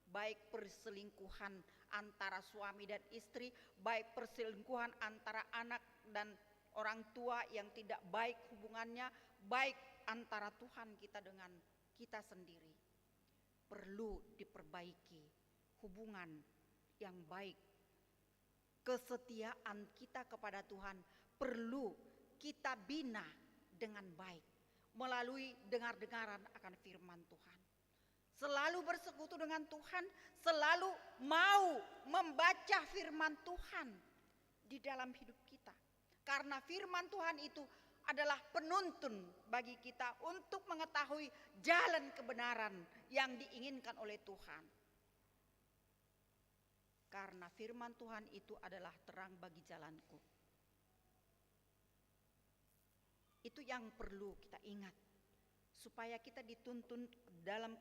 Baik perselingkuhan antara suami dan istri, baik perselingkuhan antara anak dan orang tua yang tidak baik hubungannya, baik antara Tuhan kita dengan kita sendiri. Perlu diperbaiki hubungan yang baik. Kesetiaan kita kepada Tuhan perlu kita bina dengan baik melalui dengar-dengaran akan firman Tuhan. Selalu bersekutu dengan Tuhan, selalu mau membaca firman Tuhan di dalam hidup kita. Karena firman Tuhan itu adalah penuntun bagi kita untuk mengetahui jalan kebenaran yang diinginkan oleh Tuhan. Karena firman Tuhan itu adalah terang bagi jalanku. Itu yang perlu kita ingat, supaya kita dituntun dalam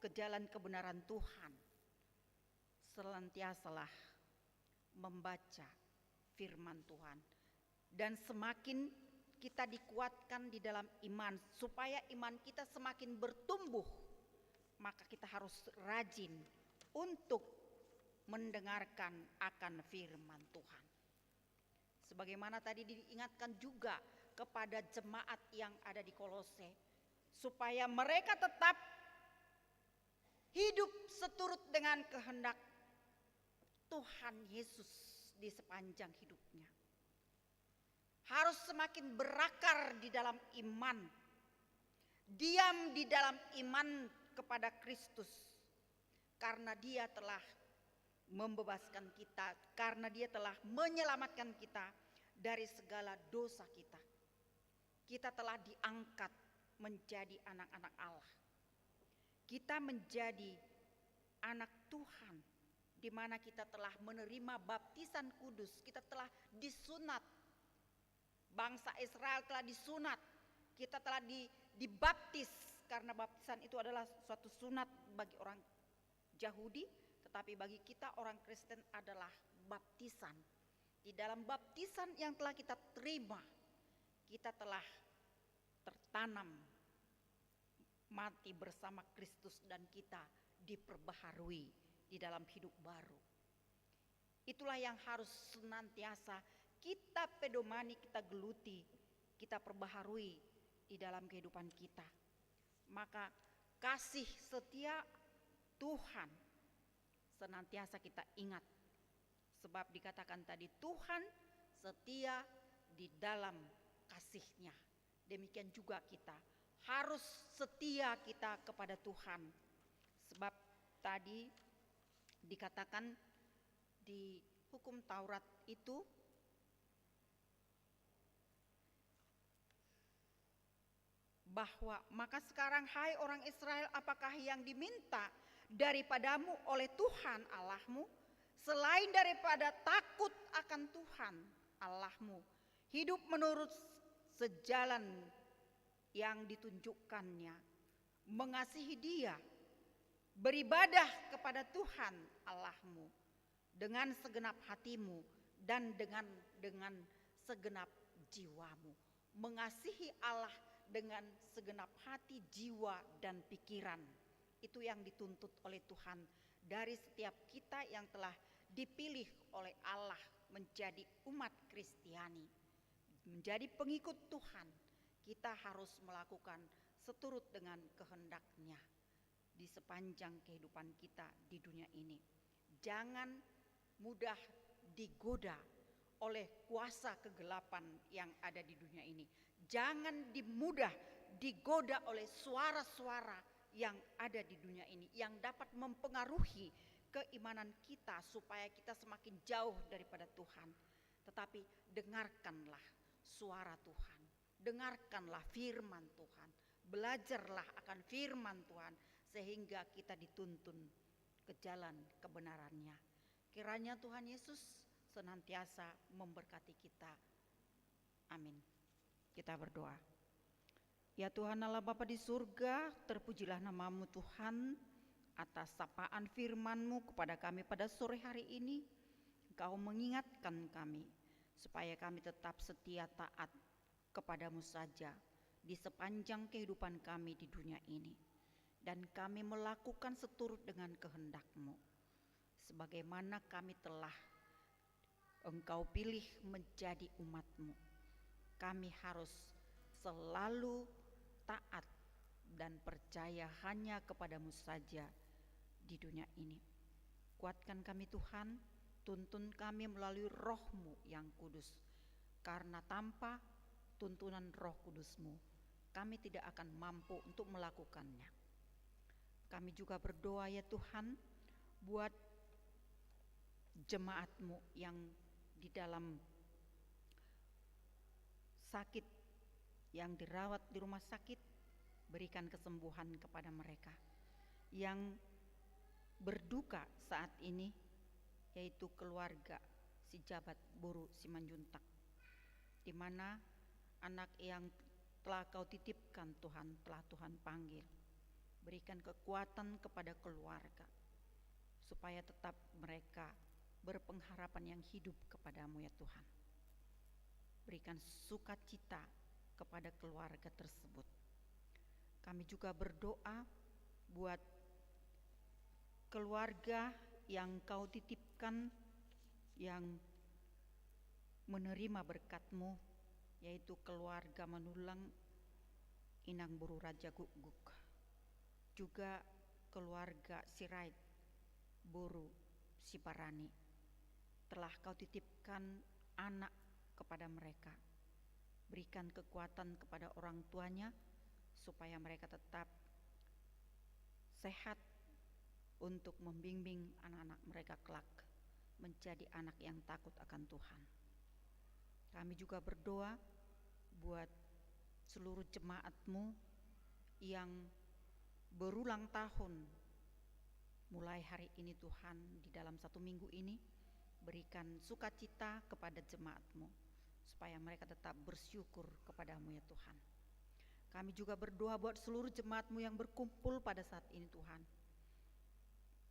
ke jalan kebenaran Tuhan. Senantiasalah membaca firman Tuhan. Dan semakin kita dikuatkan di dalam iman, supaya iman kita semakin bertumbuh, maka kita harus rajin untuk mendengarkan akan firman Tuhan. Sebagaimana tadi diingatkan juga kepada jemaat yang ada di Kolose, supaya mereka tetap hidup seturut dengan kehendak Tuhan Yesus di sepanjang hidupnya. Harus semakin berakar di dalam iman, diam di dalam iman kepada Kristus, karena Dia telah membebaskan kita, karena Dia telah menyelamatkan kita dari segala dosa kita. Kita telah diangkat menjadi anak-anak Allah. Kita menjadi anak Tuhan, di mana kita telah menerima baptisan kudus, kita telah disunat. Bangsa Israel telah disunat, kita telah dibaptis, karena baptisan itu adalah suatu sunat bagi orang Yahudi, tetapi bagi kita orang Kristen adalah baptisan. Di dalam baptisan yang telah kita terima, kita telah tertanam mati bersama Kristus dan kita diperbaharui di dalam hidup baru. Itulah yang harus senantiasa kita pedomani, kita geluti, kita perbaharui di dalam kehidupan kita. Maka kasih setia Tuhan senantiasa kita ingat. Sebab dikatakan tadi Tuhan setia di dalam kasih-Nya. Demikian juga kita harus setia kita kepada Tuhan. Sebab tadi dikatakan di hukum Taurat itu bahwa maka sekarang hai orang Israel, apakah yang diminta daripadamu oleh Tuhan Allahmu selain daripada takut akan Tuhan Allahmu, hidup menurut sejalan yang ditunjukkannya, mengasihi Dia, beribadah kepada Tuhan Allahmu dengan segenap hatimu dan dengan segenap jiwamu. Mengasihi Allah dengan segenap hati, jiwa, dan pikiran. Itu yang dituntut oleh Tuhan dari setiap kita yang telah dipilih oleh Allah menjadi umat Kristiani, menjadi pengikut Tuhan. Kita harus melakukan seturut dengan kehendak-Nya di sepanjang kehidupan kita di dunia ini. Jangan mudah digoda oleh kuasa kegelapan yang ada di dunia ini. Jangan mudah digoda oleh suara-suara yang ada di dunia ini yang dapat mempengaruhi keimanan kita supaya kita semakin jauh daripada Tuhan. Tetapi dengarkanlah suara Tuhan, dengarkanlah firman Tuhan, belajarlah akan firman Tuhan sehingga kita dituntun ke jalan kebenarannya. Kiranya Tuhan Yesus senantiasa memberkati kita. Amin. Kita berdoa. Ya Tuhan Allah Bapa di surga, terpujilah nama-Mu Tuhan atas sapaan firman-Mu kepada kami pada sore hari ini. Engkau mengingatkan kami supaya kami tetap setia taat kepadamu saja di sepanjang kehidupan kami di dunia ini. Dan kami melakukan seturut dengan kehendak-Mu. Sebagaimana kami telah Engkau pilih menjadi umat-Mu, kami harus selalu taat dan percaya hanya kepadamu saja di dunia ini. Kuatkan kami Tuhan, tuntun kami melalui Roh-Mu yang kudus. Karena tanpa tuntunan Roh Kudus-Mu, kami tidak akan mampu untuk melakukannya. Kami juga berdoa ya Tuhan, buat jemaat-Mu yang di dalam sakit, yang dirawat di rumah sakit, berikan kesembuhan kepada mereka. Yang berduka saat ini, yaitu keluarga si Jabat Buru Simanjuntak, di mana anak yang telah Kau titipkan Tuhan, telah Tuhan panggil. Berikan kekuatan kepada keluarga, supaya tetap mereka berpengharapan yang hidup kepadamu ya Tuhan. Berikan sukacita kepada keluarga tersebut. Kami juga berdoa buat keluarga yang Kau titipkan, yang menerima berkat-Mu, yaitu keluarga Manulang Inang Buru Raja Guguk, juga keluarga Sirait Buru Siparani. Telah Kau titipkan anak kepada mereka. Berikan kekuatan kepada orang tuanya supaya mereka tetap sehat untuk membimbing anak-anak mereka kelak menjadi anak yang takut akan Tuhan. Kami juga berdoa buat seluruh jemaat-Mu yang berulang tahun mulai hari ini Tuhan, di dalam 1 minggu ini berikan sukacita kepada jemaat-Mu supaya mereka tetap bersyukur kepada-Mu ya Tuhan. Kami juga berdoa buat seluruh jemaat-Mu yang berkumpul pada saat ini Tuhan.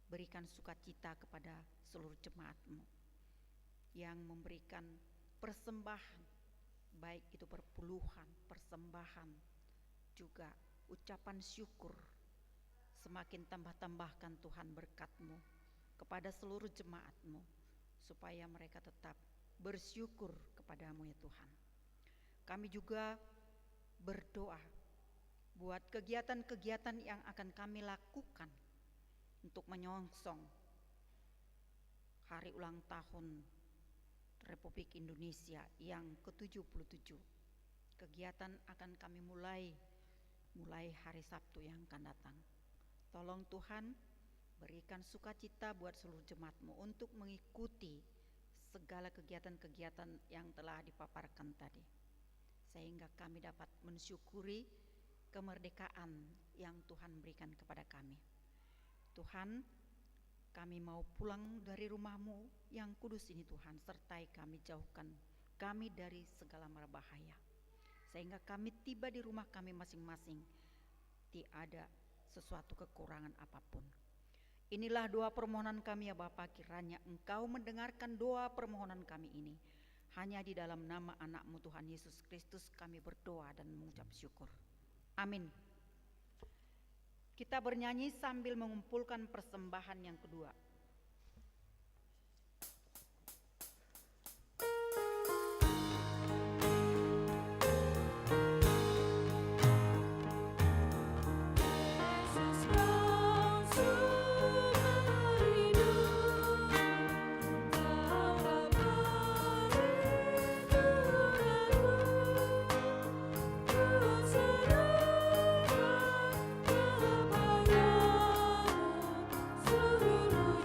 Berikan sukacita kepada seluruh jemaat-Mu yang memberikan persembahan, baik itu perpuluhan, persembahan, juga ucapan syukur. Semakin tambah-tambahkan Tuhan berkat-Mu kepada seluruh jemaat-Mu supaya mereka tetap bersyukur kepada-Mu ya Tuhan. Kami juga berdoa buat kegiatan-kegiatan yang akan kami lakukan untuk menyongsong hari ulang tahun Republik Indonesia yang ke-77. Kegiatan akan kami mulai hari Sabtu yang akan datang. Tolong Tuhan berikan sukacita buat seluruh jemaat-Mu untuk mengikuti segala kegiatan-kegiatan yang telah dipaparkan tadi, sehingga kami dapat mensyukuri kemerdekaan yang Tuhan berikan kepada kami. Tuhan, kami mau pulang dari rumah-Mu yang kudus ini Tuhan, sertai kami, jauhkan kami dari segala mara bahaya, sehingga kami tiba di rumah kami masing-masing tiada sesuatu kekurangan apapun. Inilah doa permohonan kami ya Bapa, kiranya Engkau mendengarkan doa permohonan kami ini. Hanya di dalam nama anak-Mu Tuhan Yesus Kristus kami berdoa dan mengucap syukur. Amin. Kita bernyanyi sambil mengumpulkan persembahan yang kedua. Seluruh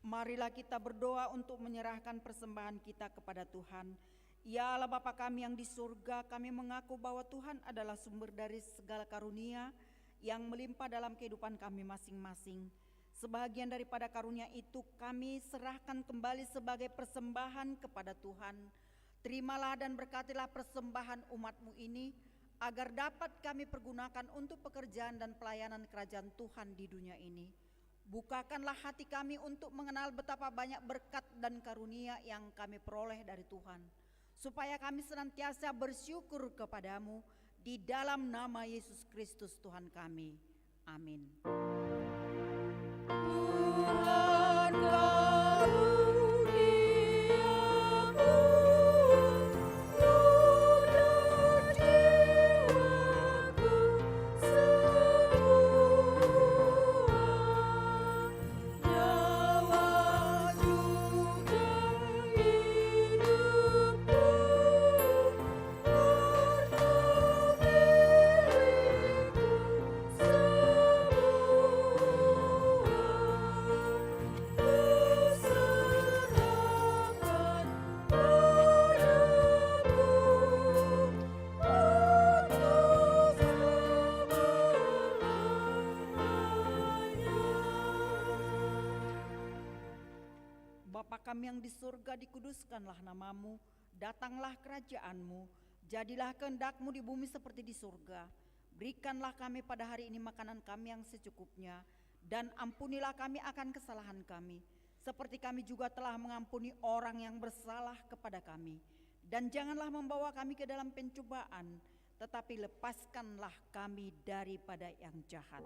Marilah kita berdoa untuk menyerahkan persembahan kita kepada Tuhan. Ya Allah Bapa kami yang di surga, kami mengaku bahwa Tuhan adalah sumber dari segala karunia yang melimpah dalam kehidupan kami masing-masing. Sebagian daripada karunia itu kami serahkan kembali sebagai persembahan kepada Tuhan. Terimalah dan berkatilah persembahan umat-Mu ini, agar dapat kami pergunakan untuk pekerjaan dan pelayanan kerajaan Tuhan di dunia ini. Bukakanlah hati kami untuk mengenal betapa banyak berkat dan karunia yang kami peroleh dari Tuhan, supaya kami senantiasa bersyukur kepadamu di dalam nama Yesus Kristus Tuhan kami. Amin. Tuhan karuniamu ludah jiwaku semua, nyawa juga hidupku, harta milikku Bapa kami yang di surga, dikuduskanlah namamu, datanglah kerajaanmu, jadilah kehendak-Mu di bumi seperti di surga. Berikanlah kami pada hari ini makanan kami yang secukupnya, dan ampunilah kami akan kesalahan kami, seperti kami juga telah mengampuni orang yang bersalah kepada kami. Dan janganlah membawa kami ke dalam pencobaan, tetapi lepaskanlah kami daripada yang jahat.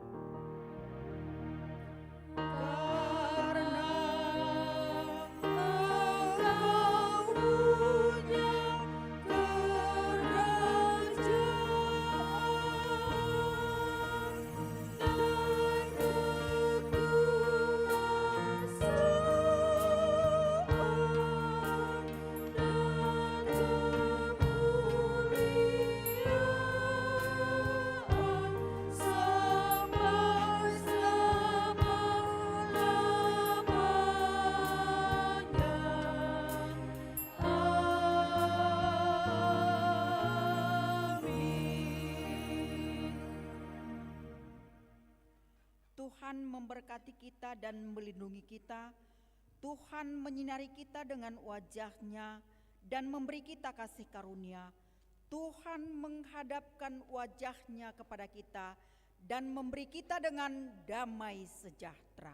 Tuhan memberkati kita dan melindungi kita. Tuhan menyinari kita dengan wajah-Nya dan memberi kita kasih karunia. Tuhan menghadapkan wajah-Nya kepada kita dan memberi kita dengan damai sejahtera.